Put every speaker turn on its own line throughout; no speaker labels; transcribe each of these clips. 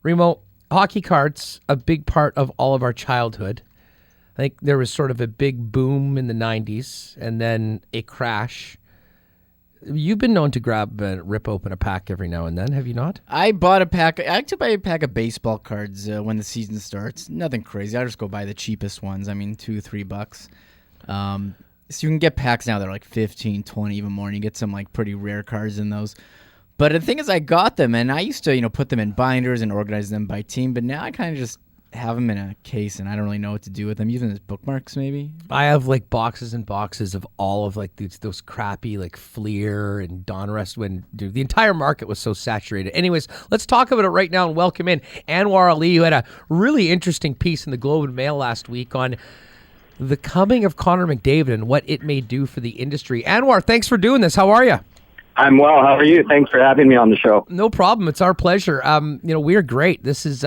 Remo, hockey cards, a big part of all of our childhood. I think there was sort of a big boom in the 90s and then a crash. You've been known to rip open a pack every now and then, have you not?
I bought a pack. I like to buy a pack of baseball cards when the season starts. Nothing crazy. I just go buy the cheapest ones. I mean, $2-3. So you can get packs now that are like 15, 20, even more, and you get some like pretty rare cards in those. But the thing is, I got them, and I used to, put them in binders and organize them by team. But now I kind of just have them in a case, and I don't really know what to do with them. Use them as bookmarks, maybe.
I have like boxes and boxes of all of like those crappy like Fleer and Donruss when the entire market was so saturated. Anyways, let's talk about it right now and welcome in Anwar Ali, who had a really interesting piece in the Globe and Mail last week on the coming of Connor McDavid and what it may do for the industry. Anwar, thanks for doing this. How are you?
I'm well. How are you? Thanks for having me on the show.
No problem. It's our pleasure. We're great. This is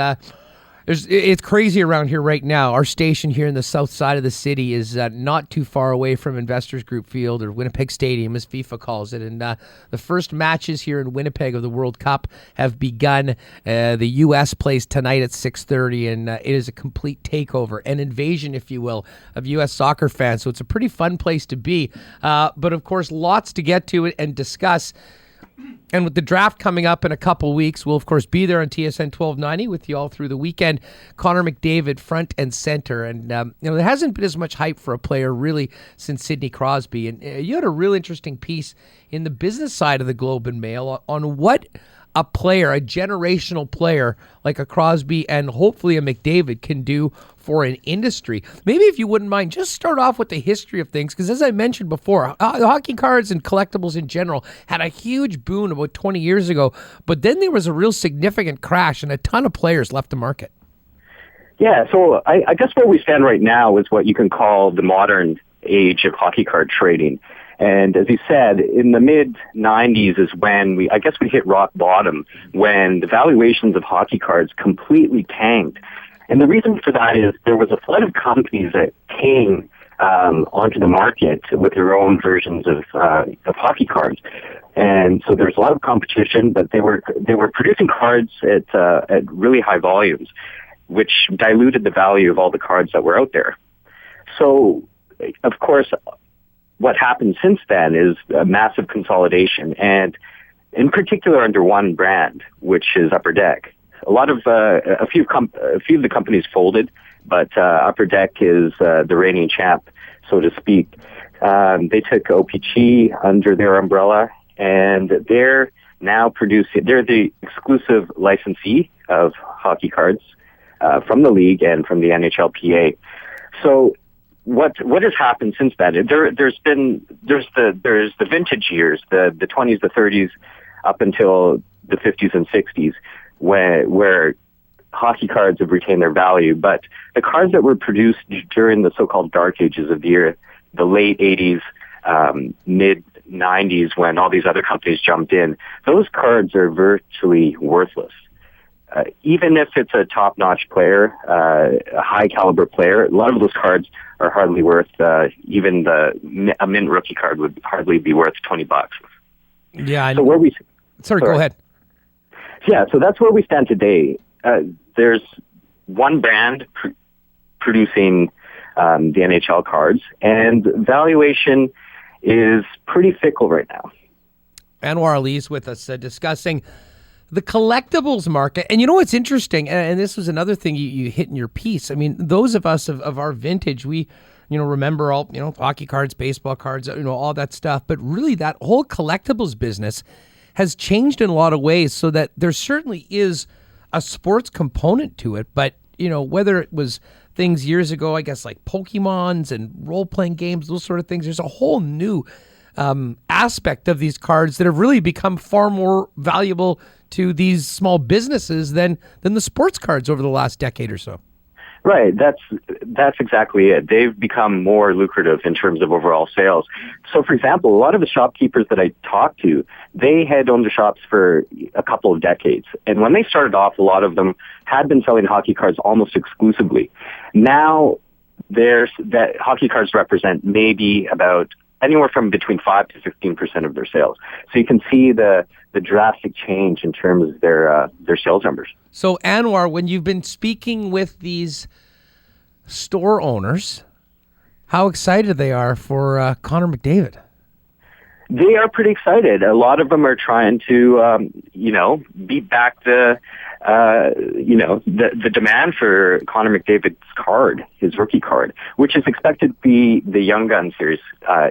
it's crazy around here right now. Our station here in the south side of the city is not too far away from Investors Group Field, or Winnipeg Stadium, as FIFA calls it. And the first matches here in Winnipeg of the World Cup have begun. The U.S. plays tonight at 6:30, and it is a complete takeover, an invasion, if you will, of U.S. soccer fans. So it's a pretty fun place to be. But, of course, lots to get to and discuss. And with the draft coming up in a couple weeks, we'll, of course, be there on TSN 1290 with you all through the weekend. Connor McDavid, front and center. And, there hasn't been as much hype for a player, really, since Sidney Crosby. And you had a real interesting piece in the business side of the Globe and Mail on what a player, a generational player like a Crosby and hopefully a McDavid can do for an industry. Maybe if you wouldn't mind, just start off with the history of things, because as I mentioned before, hockey cards and collectibles in general had a huge boom about 20 years ago, but then there was a real significant crash and a ton of players left the market.
Yeah, so I guess where we stand right now is what you can call the modern age of hockey card trading. And as you said, in the mid-90s is when we hit rock bottom, when the valuations of hockey cards completely tanked. And the reason for that is there was a flood of companies that came onto the market with their own versions of hockey cards. And so there's a lot of competition, but they were producing cards at really high volumes, which diluted the value of all the cards that were out there. So, of course, what happened since then is a massive consolidation, and in particular under one brand, which is Upper Deck. A few of the companies folded, but Upper Deck is the reigning champ, so to speak. They took OPG under their umbrella, and they're now producing. They're the exclusive licensee of hockey cards from the league and from the NHLPA. So what has happened since then? There's the vintage years, the 20s, the 30s, up until the 50s and 60s, where hockey cards have retained their value. But the cards that were produced during the so-called dark ages of the year, the late 80s, mid 90s, when all these other companies jumped in, those cards are virtually worthless. Even if it's a top-notch player, a high-caliber player, a lot of those cards are hardly worth, even a mint rookie card would hardly be worth $20.
Yeah.
Sorry,
go ahead.
Yeah, so that's where we stand today. There's one brand producing the NHL cards, and valuation is pretty fickle right now.
Anwar Ali is with us discussing the collectibles market. And you know what's interesting, and this was another thing you hit in your piece. I mean, those of us of our vintage, we remember all, hockey cards, baseball cards, all that stuff. But really that whole collectibles business has changed in a lot of ways, so that there certainly is a sports component to it. But, whether it was things years ago, I guess like Pokemons and role-playing games, those sort of things, there's a whole new aspect of these cards that have really become far more valuable to these small businesses than the sports cards over the last decade or so.
Right, that's exactly it. They've become more lucrative in terms of overall sales. So, for example, a lot of the shopkeepers that I talked to, they had owned the shops for a couple of decades. And when they started off, a lot of them had been selling hockey cards almost exclusively. Now, that hockey cards represent maybe about anywhere from between 5 to 15% of their sales. So you can see the drastic change in terms of their sales numbers.
So Anwar, when you've been speaking with these store owners, how excited they are for Connor McDavid?
They are pretty excited. A lot of them are trying to, beat back the demand for Connor McDavid's card, his rookie card, which is expected to be the Young Gun series,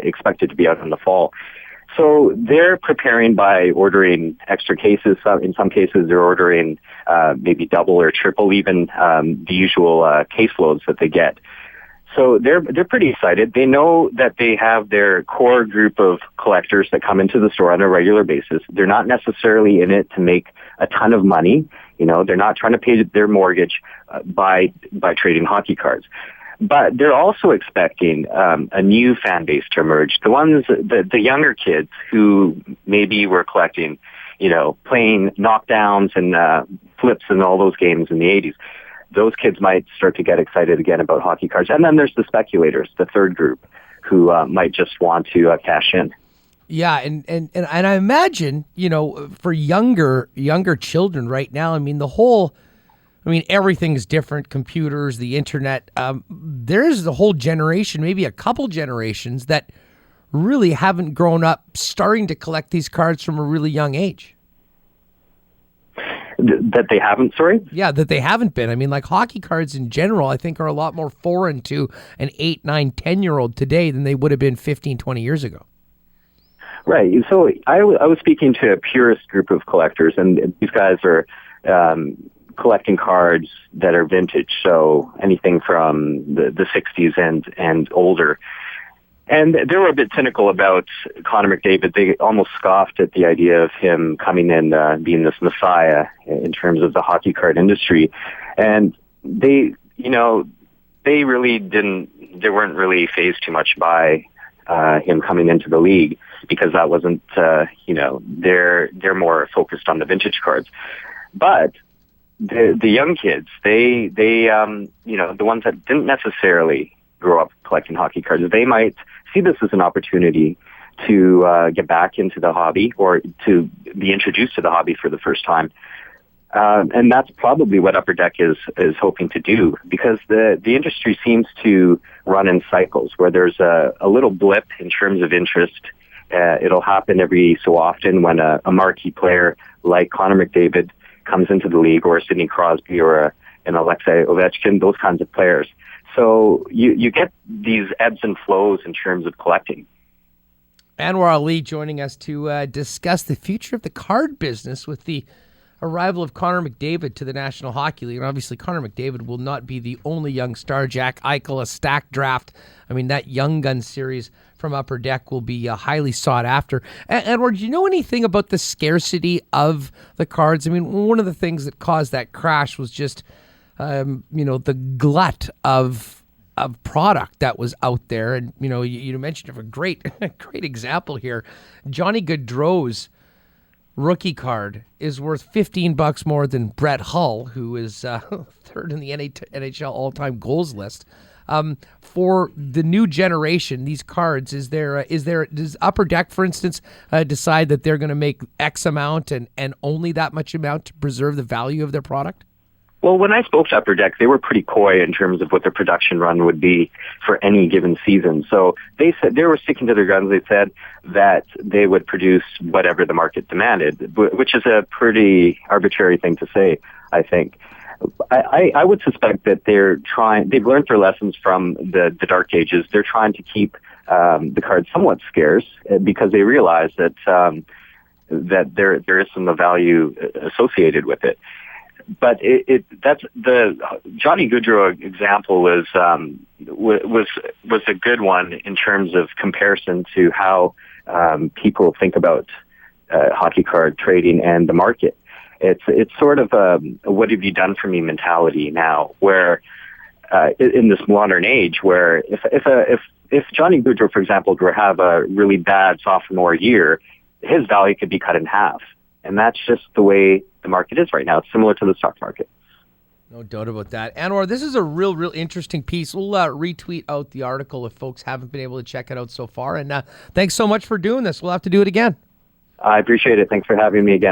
expected to be out in the fall. So they're preparing by ordering extra cases. In some cases, they're ordering maybe double or triple even the usual caseloads that they get. So they're pretty excited. They know that they have their core group of collectors that come into the store on a regular basis. They're not necessarily in it to make a ton of money. They're not trying to pay their mortgage by trading hockey cards. But they're also expecting a new fan base to emerge. The younger kids who maybe were collecting, playing knockdowns and flips and all those games in the 80s. Those kids might start to get excited again about hockey cards. And then there's the speculators, the third group, who might just want to cash in.
Yeah, and I imagine, for younger children right now, everything's different, computers, the internet. There's the whole generation, maybe a couple generations, that really haven't grown up starting to collect these cards from a really young age.
That they haven't, sorry?
Yeah, that they haven't been. Like hockey cards in general, I think are a lot more foreign to an 8, 9, 10-year-old today than they would have been 15, 20 years ago.
Right. So I was speaking to a purist group of collectors, and these guys are collecting cards that are vintage, so anything from the 60s and older. And they were a bit cynical about Connor McDavid. They almost scoffed at the idea of him coming in being this messiah in terms of the hockey card industry. And they weren't really fazed too much by him coming into the league, because that wasn't, they're more focused on the vintage cards. But the young kids, the ones that didn't necessarily grow up collecting hockey cards, they might see this as an opportunity to get back into the hobby or to be introduced to the hobby for the first time. And that's probably what Upper Deck is hoping to do, because the industry seems to run in cycles where there's a little blip in terms of interest. It'll happen every so often when a marquee player like Connor McDavid comes into the league, or a Sidney Crosby or an Alexei Ovechkin, those kinds of players. So you get these ebbs and flows in terms of collecting.
Anwar Ali joining us to discuss the future of the card business with the arrival of Connor McDavid to the National Hockey League. And obviously, Connor McDavid will not be the only young star. Jack Eichel, a stacked draft. That Young Gun series from Upper Deck will be highly sought after. Edward, do you know anything about the scarcity of the cards? One of the things that caused that crash was just, the glut of product that was out there. And, you mentioned a great example here. Johnny Gaudreau's rookie card is worth $15 more than Brett Hull, who is third in the NHL all-time goals list. For the new generation, these cards, does Upper Deck, for instance, decide that they're going to make X amount and only that much amount to preserve the value of their product?
Well, when I spoke to Upper Deck, they were pretty coy in terms of what their production run would be for any given season. So they said they were sticking to their guns. They said that they would produce whatever the market demanded, which is a pretty arbitrary thing to say, I think. I would suspect that they've learned their lessons from the Dark Ages. They're trying to keep the cards somewhat scarce because they realize that there is some value associated with it. But that's the Johnny Gaudreau example was a good one in terms of comparison to how people think about hockey card trading and the market. It's sort of a what have you done for me mentality now, where in this modern age, where if Johnny Gaudreau, for example, were to have a really bad sophomore year, his value could be cut in half. And that's just the way the market is right now. It's similar to the stock market.
No doubt about that. Anwar, this is a real interesting piece. We'll retweet out the article if folks haven't been able to check it out so far. And thanks so much for doing this. We'll have to do it again.
I appreciate it. Thanks for having me again.